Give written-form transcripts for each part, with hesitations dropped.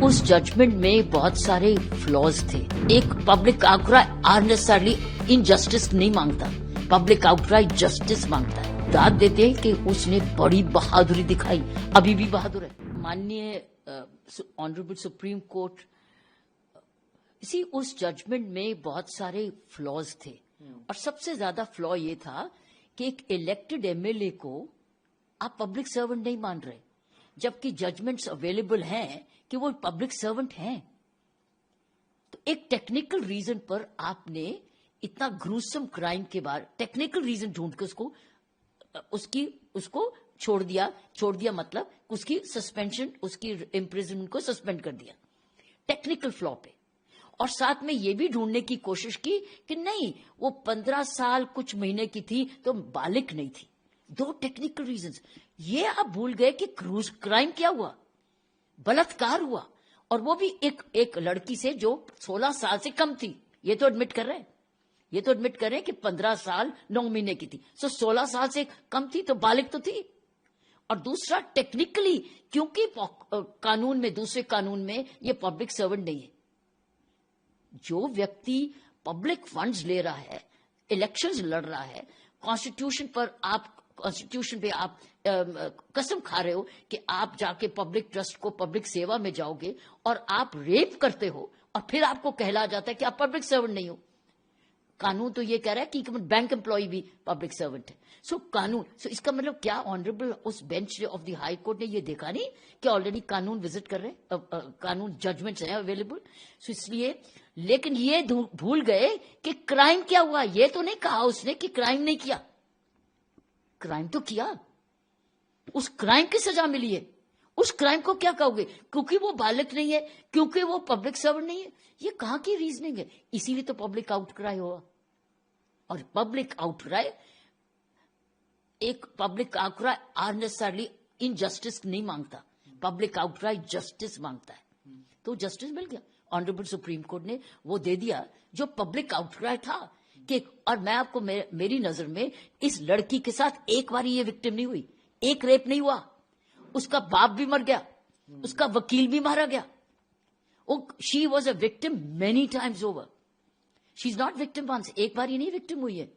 उस जजमेंट में बहुत सारे फ्लॉज थे। एक पब्लिक आउटक्राई अननेसेसरली इनजस्टिस नहीं मांगता, पब्लिक आउटक्राई जस्टिस मांगता है। दाद देते हैं कि उसने बड़ी बहादुरी दिखाई, अभी भी बहादुर है। माननीय ऑनरेबल सुप्रीम कोर्ट, इसी उस जजमेंट में बहुत सारे फ्लॉज थे और सबसे ज्यादा फ्लॉ ये था कि एक इलेक्टेड एमएलए को आप पब्लिक सर्वेंट नहीं मान रहे, जबकि जजमेंट्स अवेलेबल हैं कि वो पब्लिक सर्वेंट हैं। तो एक टेक्निकल रीजन पर आपने इतना ग्रूसम क्राइम के बाद टेक्निकल रीजन ढूंढ के उसको छोड़ दिया मतलब उसकी सस्पेंशन, उसकी इम्प्रिजनमेंट को सस्पेंड कर दिया टेक्निकल फ्लॉ पे। और साथ में ये भी ढूंढने की कोशिश की कि नहीं, वो 15 साल कुछ महीने की थी तो बालिग नहीं थी। दो टेक्निकल रीजंस। ये आप भूल गए कि क्राइम क्या हुआ, बलात्कार हुआ, और वो भी एक लड़की से जो 16 साल से कम थी। ये तो एडमिट कर रहे हैं कि 15 साल 9 महीने की थी, सो 16 साल से कम थी तो बालिग तो थी। और दूसरा टेक्निकली, क्योंकि कानून में, दूसरे कानून में ये पब्लिक सर्वेंट नहीं है। जो व्यक्ति पब्लिक फंड्स ले रहा है, इलेक्शंस लड़ रहा है, कॉन्स्टिट्यूशन पे आप कसम खा रहे हो कि आप जाके पब्लिक ट्रस्ट को, पब्लिक सेवा में जाओगे और आप रेप करते हो और फिर आपको कहला जाता है कि आप पब्लिक सर्वेंट नहीं हो। कानून तो ये कह रहा है कि बैंक एम्प्लॉय भी पब्लिक सर्वेंट है। सो इसका मतलब क्या ऑनरेबल उस bench of the high court ने ये देखा नहीं कि ऑलरेडी कानून विजिट कर रहे हैं, कानून जजमेंट्स हैं अवेलेबल। सो इसलिए, लेकिन ये भूल गए कि क्राइम क्या हुआ। ये तो नहीं कहा उसने कि क्राइम नहीं किया, क्राइम तो किया, उस क्राइम की सजा मिली है। उस क्राइम को क्या कहोगे? क्योंकि वो बालिग नहीं है, क्योंकि वो पब्लिक सर्वेंट नहीं है। ये कहां की रीजनिंग है? इसीलिए तो पब्लिक आउटक्राई हुआ। और पब्लिक आउटक्राई अननेसेसरली इनजस्टिस नहीं मांगता, पब्लिक आउटक्राई जस्टिस मांगता है। तो जस्टिस मिल गया। ऑनरेबल सुप्रीम कोर्ट ने वो दे दिया जो पब्लिक आउटक्राई था कि, और मैं आपको, मेरी नजर में इस लड़की के साथ एक बार ये विक्टिम नहीं हुई, एक रेप नहीं हुआ, उसका बाप भी मर गया, उसका वकील भी मारा गया। She was a victim many times over. She is not victim once, एक बार ही नहीं विक्टिम हुई है।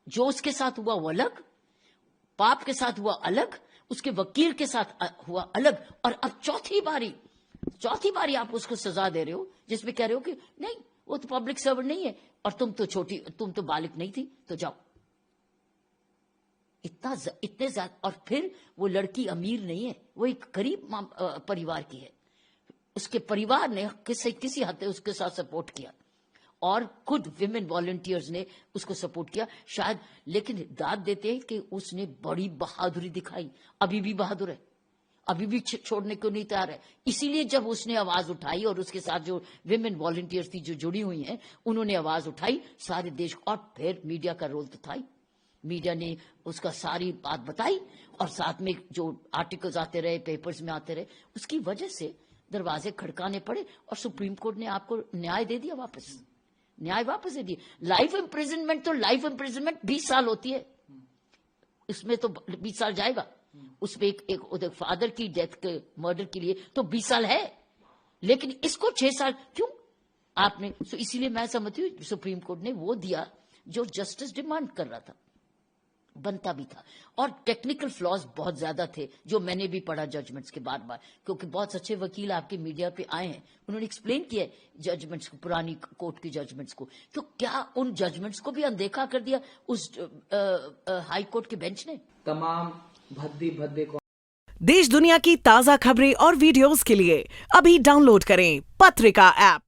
जो उसके साथ हुआ वो अलग, बाप के साथ हुआ अलग, उसके वकील के साथ हुआ अलग, और अब चौथी बारी आप उसको सजा दे रहे हो जिसमें कह रहे हो कि नहीं, वो तो पब्लिक सर्वेंट नहीं है और तुम तो बालिग नहीं थी, तो जाओ। इतने ज्यादा। और फिर वो लड़की अमीर नहीं है, वो एक गरीब परिवार की है। उसके परिवार ने किसी हद तक उसके साथ सपोर्ट किया और खुद विमेन वॉलंटियर्स ने उसको सपोर्ट किया शायद। लेकिन दाद देते हैं कि उसने बड़ी बहादुरी दिखाई, अभी भी बहादुर है, अभी भी छोड़ने को नहीं तैयार है। इसीलिए जब उसने आवाज उठाई और उसके साथ जो विमेन वॉलंटियर्स थी जो जुड़ी हुई हैं, उन्होंने आवाज उठाई सारे देश को। और फिर मीडिया का रोल तो था ही, मीडिया ने उसका सारी बात बताई और साथ में जो आर्टिकल्स आते रहे, पेपर्स में आते रहे, उसकी वजह से दरवाजे खड़काने पड़े और सुप्रीम कोर्ट ने आपको न्याय दे दिया, न्याय वापस दे दिया। लाइफ इम्प्रिजनमेंट तो लाइफ इम्प्रिजनमेंट 20 साल होती है, इसमें तो 20 साल जाएगा। उसमें एक फादर की डेथ के मर्डर के लिए तो 20 साल है, लेकिन इसको 6 साल क्यों आपने? इसीलिए मैं समझती हूँ सुप्रीम कोर्ट ने वो दिया जो जस्टिस डिमांड कर रहा था, बनता भी था। और टेक्निकल फ्लॉज बहुत ज्यादा थे जो मैंने भी पढ़ा जजमेंट्स के बार, क्योंकि बहुत अच्छे वकील आपके मीडिया पे आए हैं, उन्होंने एक्सप्लेन किया जजमेंट्स को, पुरानी कोर्ट की जजमेंट्स को। तो क्या उन जजमेंट्स को भी अनदेखा कर दिया उस हाई कोर्ट के बेंच ने? तमाम भद्दे देश दुनिया की ताजा खबरें और वीडियोस के लिए अभी डाउनलोड करें पत्रिका ऐप।